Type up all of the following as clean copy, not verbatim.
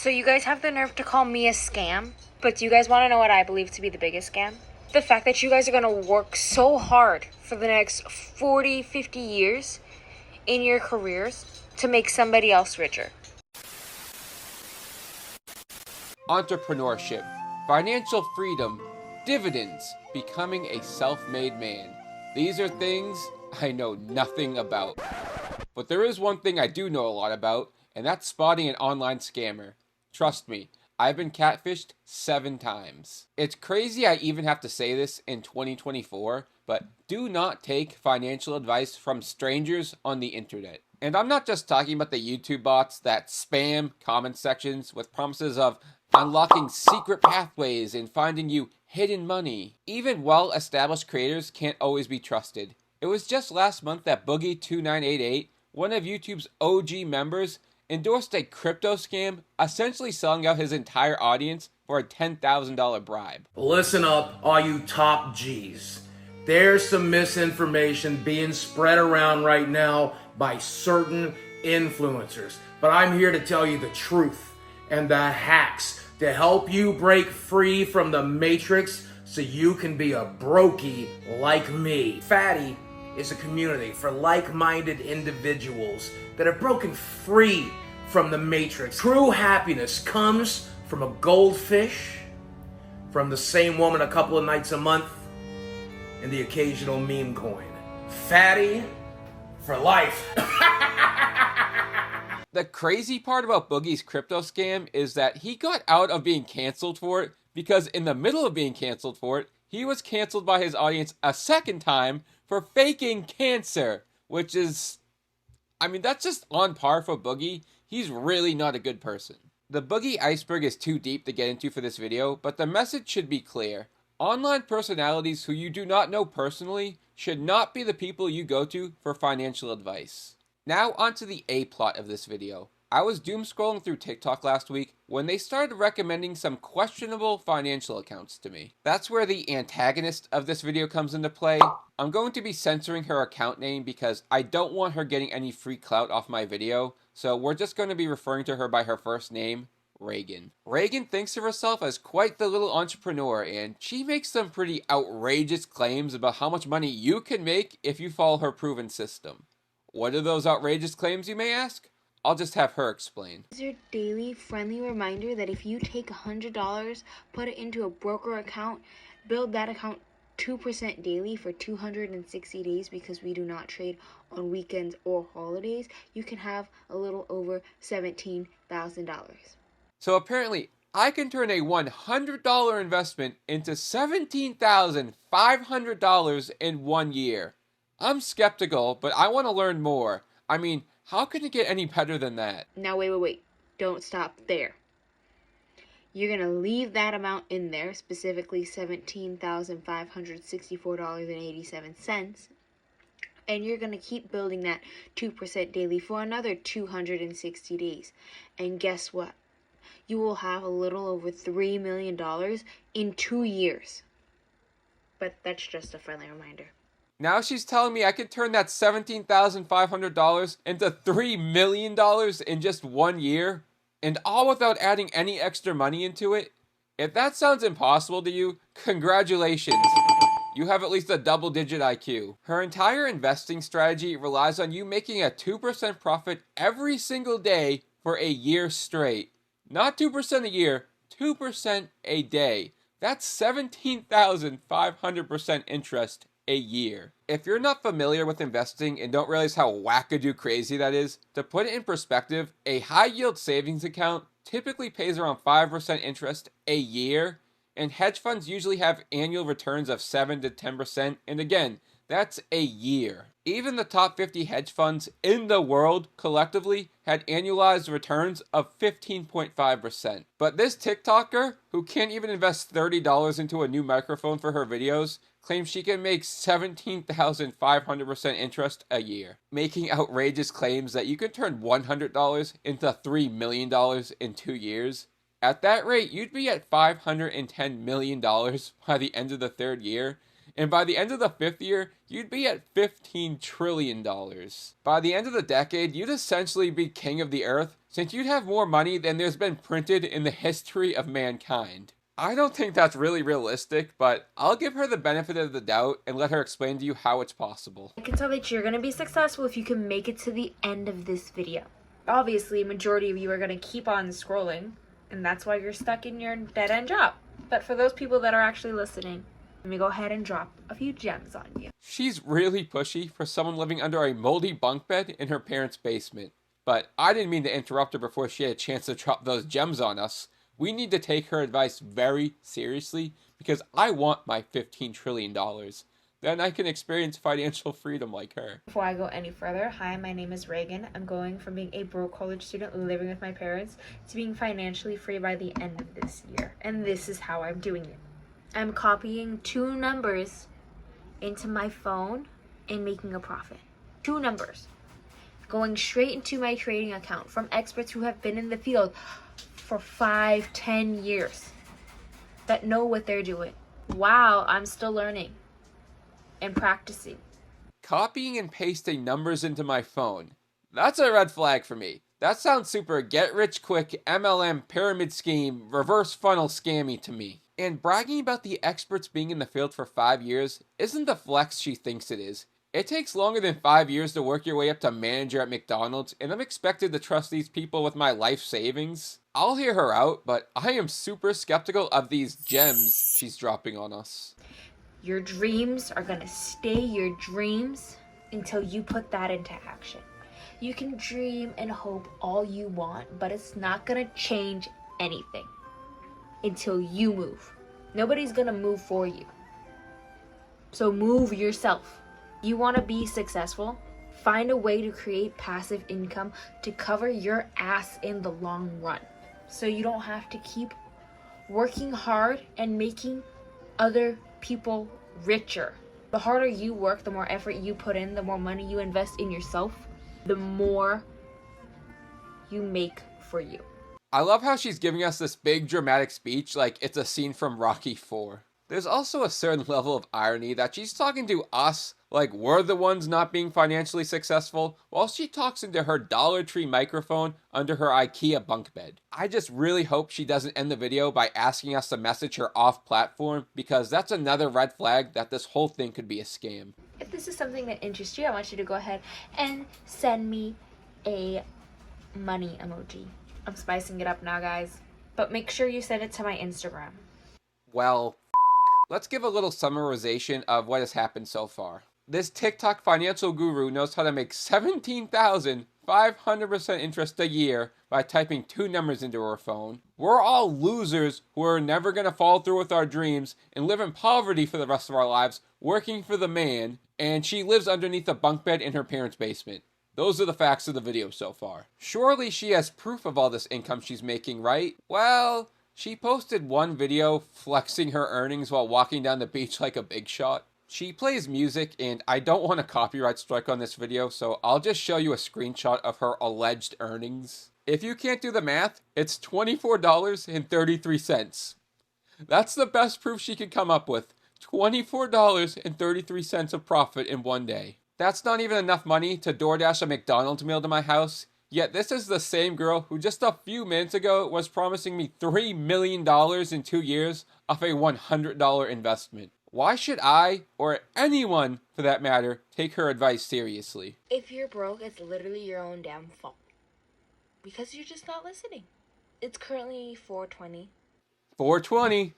So you guys have the nerve to call me a scam, but do you guys want to know what I believe to be the biggest scam? The fact that you guys are going to work so hard for the next 40, 50 years in your careers to make somebody else richer. Entrepreneurship, financial freedom, dividends, becoming a self-made man. These are things I know nothing about. But there is one thing I do know a lot about, and that's spotting an online scammer. Trust me, I've been catfished 7 times. It's crazy I even have to say this in 2024, but do not take financial advice from strangers on the internet. And I'm not just talking about the YouTube bots that spam comment sections with promises of unlocking secret pathways and finding you hidden money. Even well-established creators can't always be trusted. It was just last month that Boogie one of YouTube's OG members, endorsed a crypto scam, essentially selling out his entire audience for a $10,000 bribe. Listen up, all you top G's. There's some misinformation being spread around right now by certain influencers. But I'm here to tell you the truth and the hacks to help you break free from the matrix so you can be a brokey like me. Fatty is a community for like-minded individuals that have broken free from the matrix. True happiness comes from a goldfish, from the same woman a couple of nights a month, and the occasional meme coin. Fatty for life. The crazy part about Boogie's crypto scam is that he got out of being canceled for it because in the middle of being canceled for it, he was canceled by his audience a second time for faking cancer, which is, I mean, that's just on par for Boogie. He's really not a good person. The Boogie Iceberg is too deep to get into for this video, but the message should be clear. Online personalities who you do not know personally should not be the people you go to for financial advice. Now onto the A plot of this video. I was doom scrolling through TikTok last week when they started recommending some questionable financial accounts to me. That's where the antagonist of this video comes into play. I'm going to be censoring her account name because I don't want her getting any free clout off my video, so we're just going to be referring to her by her first name, Reagan. Reagan thinks of herself as quite the little entrepreneur, and she makes some pretty outrageous claims about how much money you can make if you follow her proven system. What are those outrageous claims, you may ask? I'll just have her explain. This is your daily friendly reminder that if you take $100, put it into a broker account, build that account 2% daily for 260 days because we do not trade on weekends or holidays, you can have a little over $17,000. So apparently, I can turn a $100 investment into $17,500 in 1 year. I'm skeptical, but I want to learn more. I mean, how can it get any better than that? Now wait. Don't stop there. You're going to leave that amount in there, specifically $17,564.87. And you're going to keep building that 2% daily for another 260 days. And guess what? You will have a little over $3 million in 2 years. But that's just a friendly reminder. Now she's telling me I could turn that $17,500 into $3 million in just 1 year, and all without adding any extra money into it? If that sounds impossible to you, congratulations. You have at least a double-digit IQ. Her entire investing strategy relies on you making a 2% profit every single day for a year straight. Not 2% a year, 2% a day. That's 17,500% interest a year. If you're not familiar with investing and don't realize how wackadoo crazy that is, to put it in perspective, a high-yield savings account typically pays around 5% interest a year, and hedge funds usually have annual returns of 7 to 10%, and again, that's a year. Even the top 50 hedge funds in the world collectively had annualized returns of 15.5%. But this TikToker, who can't even invest $30 into a new microphone for her videos, claims she can make 17,500% interest a year, making outrageous claims that you can turn $100 into $3 million in 2 years. At that rate, you'd be at $510 million by the end of the 3rd year, And by the end of the 5th year, you'd be at $15 trillion. By the end of the decade, you'd essentially be king of the earth, since you'd have more money than there's been printed in the history of mankind. I don't think that's really realistic, but I'll give her the benefit of the doubt and let her explain to you how it's possible. I can tell that you're going to be successful if you can make it to the end of this video. Obviously, a majority of you are going to keep on scrolling, and that's why you're stuck in your dead-end job. But for those people that are actually listening, let me go ahead and drop a few gems on you. She's really pushy for someone living under a moldy bunk bed in her parents' basement. But I didn't mean to interrupt her before she had a chance to drop those gems on us. We need to take her advice very seriously because I want my $15 trillion. Then I can experience financial freedom like her. Before I go any further, hi, my name is Reagan. I'm going from being a broke college student living with my parents to being financially free by the end of this year. And this is how I'm doing it. I'm copying 2 numbers into my phone and making a profit. 2 numbers. Going straight into my trading account from experts who have been in the field for 5-10 years that know what they're doing. Wow, I'm still learning and practicing. Copying and pasting numbers into my phone. That's a red flag for me. That sounds super get-rich-quick MLM pyramid scheme, reverse funnel scammy to me. And bragging about the experts being in the field for 5 years isn't the flex she thinks it is. It takes longer than 5 years to work your way up to manager at McDonald's, and I'm expected to trust these people with my life savings. I'll hear her out, but I am super skeptical of these gems she's dropping on us. Your dreams are gonna stay your dreams until you put that into action. You can dream and hope all you want, but it's not gonna change anything until you move. Nobody's gonna move for you. So move yourself. You wanna be successful? Find a way to create passive income to cover your ass in the long run. So you don't have to keep working hard and making other people richer. The harder you work, the more effort you put in, the more money you invest in yourself, the more you make for you. I love how she's giving us this big dramatic speech like it's a scene from Rocky IV. There's also a certain level of irony that she's talking to us like we're the ones not being financially successful, while she talks into her Dollar Tree microphone under her IKEA bunk bed. I just really hope she doesn't end the video by asking us to message her off platform, because that's another red flag that this whole thing could be a scam. If this is something that interests you, I want you to go ahead and send me a money emoji. I'm spicing it up now, guys. But make sure you send it to my Instagram. Well, let's give a little summarization of what has happened so far. This TikTok financial guru knows how to make 17,500% interest a year by typing 2 numbers into her phone. We're all losers who are never going to follow through with our dreams and live in poverty for the rest of our lives, working for the man, and she lives underneath a bunk bed in her parents' basement. Those are the facts of the video so far. Surely she has proof of all this income she's making, right? Well, she posted one video flexing her earnings while walking down the beach like a big shot. She plays music, and I don't want a copyright strike on this video, so I'll just show you a screenshot of her alleged earnings. If you can't do the math, it's $24.33. That's the best proof she could come up with. $24.33 of profit in one day. That's not even enough money to DoorDash a McDonald's meal to my house. Yet this is the same girl who just a few minutes ago was promising me $3 million in 2 years off a $100 investment. Why should I, or anyone for that matter, take her advice seriously? If you're broke, it's literally your own damn fault. Because you're just not listening. It's currently 4:20. 420.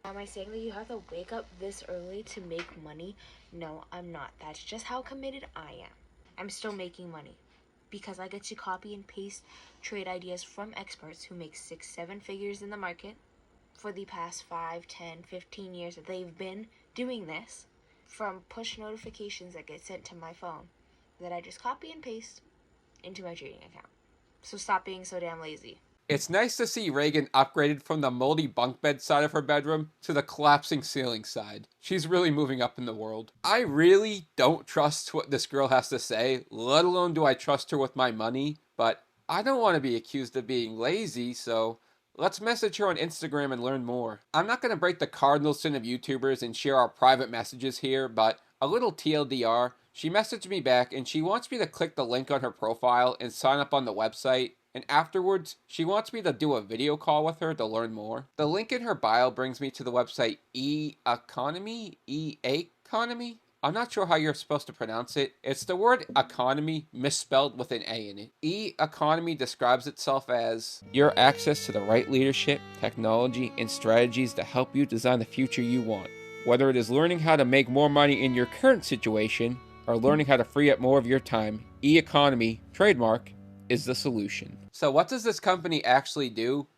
Am I saying that you have to wake up this early to make money? No, I'm not. That's just how committed I am. I'm still making money because I get to copy and paste trade ideas from experts who make 6-7 figures in the market for the past 5, 10, 15 years that they've been doing this, from push notifications that get sent to my phone that I just copy and paste into my trading account. So stop being so damn lazy. It's nice to see Reagan upgraded from the moldy bunk bed side of her bedroom to the collapsing ceiling side. She's really moving up in the world. I really don't trust what this girl has to say, let alone do I trust her with my money, but I don't want to be accused of being lazy, so Let's message her on Instagram and learn more. I'm not going to break the cardinal sin of YouTubers and share our private messages here, but a little TLDR, she messaged me back and she wants me to click the link on her profile and sign up on the website, and afterwards, she wants me to do a video call with her to learn more. The link in her bio brings me to the website E-Economy? E-Economy? I'm not sure how you're supposed to pronounce it. It's the word economy misspelled with an A in it. E-Economy describes itself as your access to the right leadership, technology, and strategies to help you design the future you want. Whether it is learning how to make more money in your current situation or learning how to free up more of your time, E-Economy, trademark, is the solution. So what does this company actually do?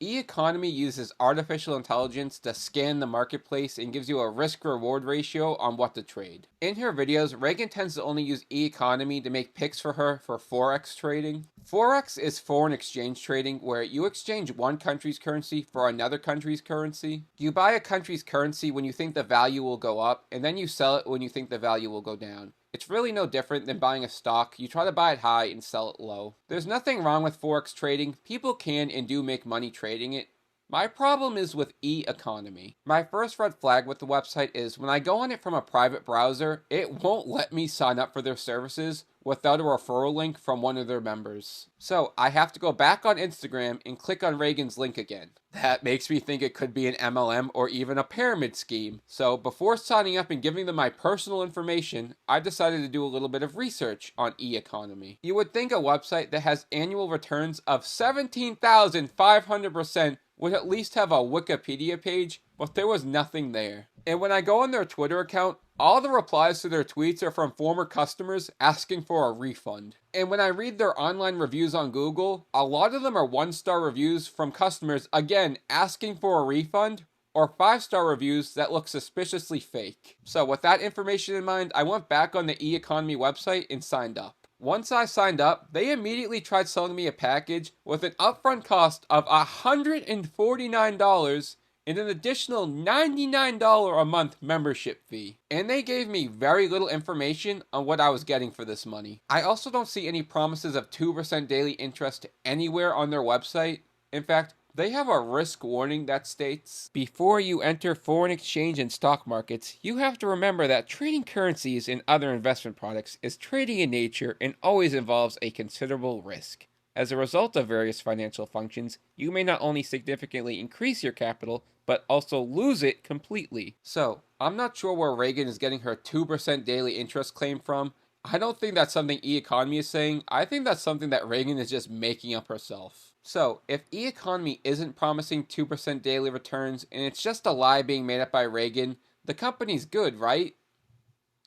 E-Economy uses artificial intelligence to scan the marketplace and gives you a risk-reward ratio on what to trade. In her videos, Reagan tends to only use E-Economy to make picks for her for Forex trading. Forex is foreign exchange trading, where you exchange one country's currency for another country's currency. You buy a country's currency when you think the value will go up, and then you sell it when you think the value will go down. It's really no different than buying a stock. You try to buy it high and sell it low. There's nothing wrong with Forex trading. People can and do make money trading it. My problem is with E-Economy. My first red flag with the website is when I go on it from a private browser, it won't let me sign up for their services without a referral link from one of their members. So I have to go back on Instagram and click on Reagan's link again. That makes me think it could be an MLM or even a pyramid scheme. So before signing up and giving them my personal information, I decided to do a little bit of research on E-Economy. You would think a website that has annual returns of 17,500% would at least have a Wikipedia page, but there was nothing there. And when I go on their Twitter account, all the replies to their tweets are from former customers asking for a refund. And when I read their online reviews on Google, a lot of them are 1-star reviews from customers, again, asking for a refund, or 5-star reviews that look suspiciously fake. So with that information in mind, I went back on the E-Economy website and signed up. Once I signed up, they immediately tried selling me a package with an upfront cost of $149 and an additional $99 a month membership fee. And they gave me very little information on what I was getting for this money. I also don't see any promises of 2% daily interest anywhere on their website. In fact, they have a risk warning that states, before you enter foreign exchange and stock markets, you have to remember that trading currencies and other investment products is trading in nature and always involves a considerable risk. As a result of various financial functions, you may not only significantly increase your capital, but also lose it completely. So, I'm not sure where Reagan is getting her 2% daily interest claim from. I don't think that's something E-Economy is saying. I think that's something that Reagan is just making up herself. So, if E-Economy isn't promising 2% daily returns and it's just a lie being made up by Reagan, the company's good, right?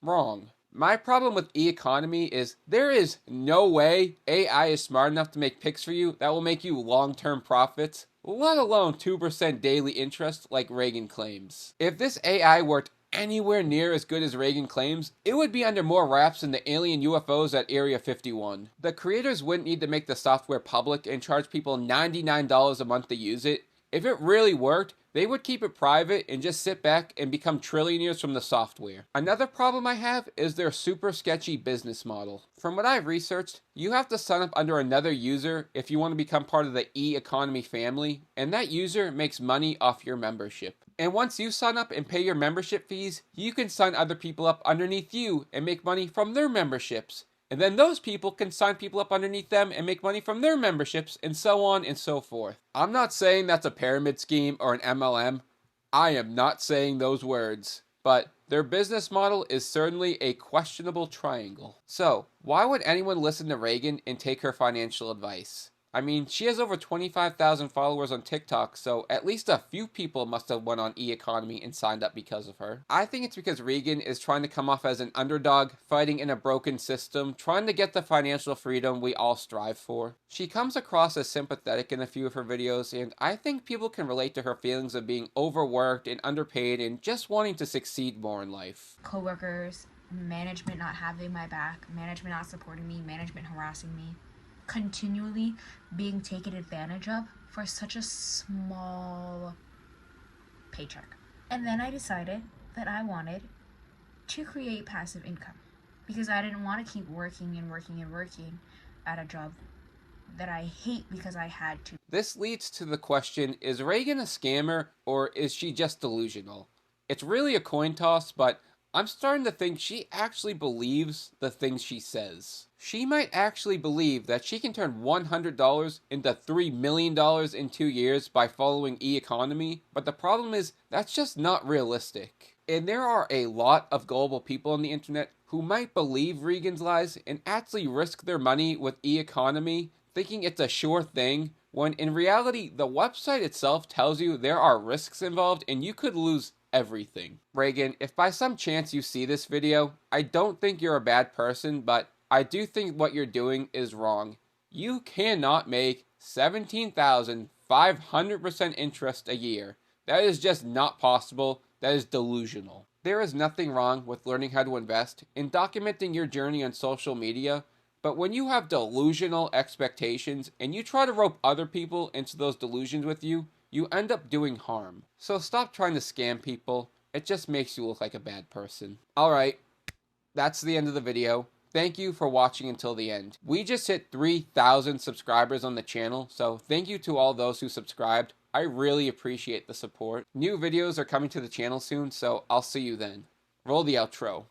Wrong. My problem with E-Economy is there is no way AI is smart enough to make picks for you that will make you long-term profits, let alone 2% daily interest like Reagan claims. If this AI worked anywhere near as good as Reagan claims, it would be under more wraps than the alien UFOs at Area 51. The creators wouldn't need to make the software public and charge people $99 a month to use it. If it really worked, they would keep it private and just sit back and become trillionaires from the software. Another problem I have is their super sketchy business model. From what I've researched, you have to sign up under another user if you want to become part of the E-Economy family, and that user makes money off your membership. And once you sign up and pay your membership fees, you can sign other people up underneath you and make money from their memberships. And then those people can sign people up underneath them and make money from their memberships, and so on and so forth. I'm not saying that's a pyramid scheme or an MLM. I am not saying those words. But their business model is certainly a questionable triangle. So, why would anyone listen to Reagan and take her financial advice? I mean, she has over 25,000 followers on TikTok, so at least a few people must have went on E-Economy and signed up because of her. I think it's because Reagan is trying to come off as an underdog, fighting in a broken system, trying to get the financial freedom we all strive for. She comes across as sympathetic in a few of her videos, and I think people can relate to her feelings of being overworked and underpaid and just wanting to succeed more in life. Coworkers, management not having my back, management not supporting me, management harassing me. Continually being taken advantage of for such a small paycheck. And then I decided that I wanted to create passive income because I didn't want to keep working at a job that I hate because I had to. This leads to the question, is Reagan a scammer or is she just delusional? It's really a coin toss, but I'm starting to think she actually believes the things she says. She might actually believe that she can turn $100 into $3 million in 2 years by following e-economy, but the problem is that's just not realistic. And there are a lot of gullible people on the internet who might believe Reagan's lies and actually risk their money with e-economy, thinking it's a sure thing, when in reality the website itself tells you there are risks involved and you could lose everything. Reagan, if by some chance you see this video, I don't think you're a bad person, but I do think what you're doing is wrong. You cannot make 17,500% interest a year. That is just not possible. That is delusional. There is nothing wrong with learning how to invest and documenting your journey on social media, but when you have delusional expectations and you try to rope other people into those delusions with you, you end up doing harm. So stop trying to scam people. It just makes you look like a bad person. Alright, that's the end of the video. Thank you for watching until the end. We just hit 3,000 subscribers on the channel, so thank you to all those who subscribed. I really appreciate the support. New videos are coming to the channel soon, so I'll see you then. Roll the outro.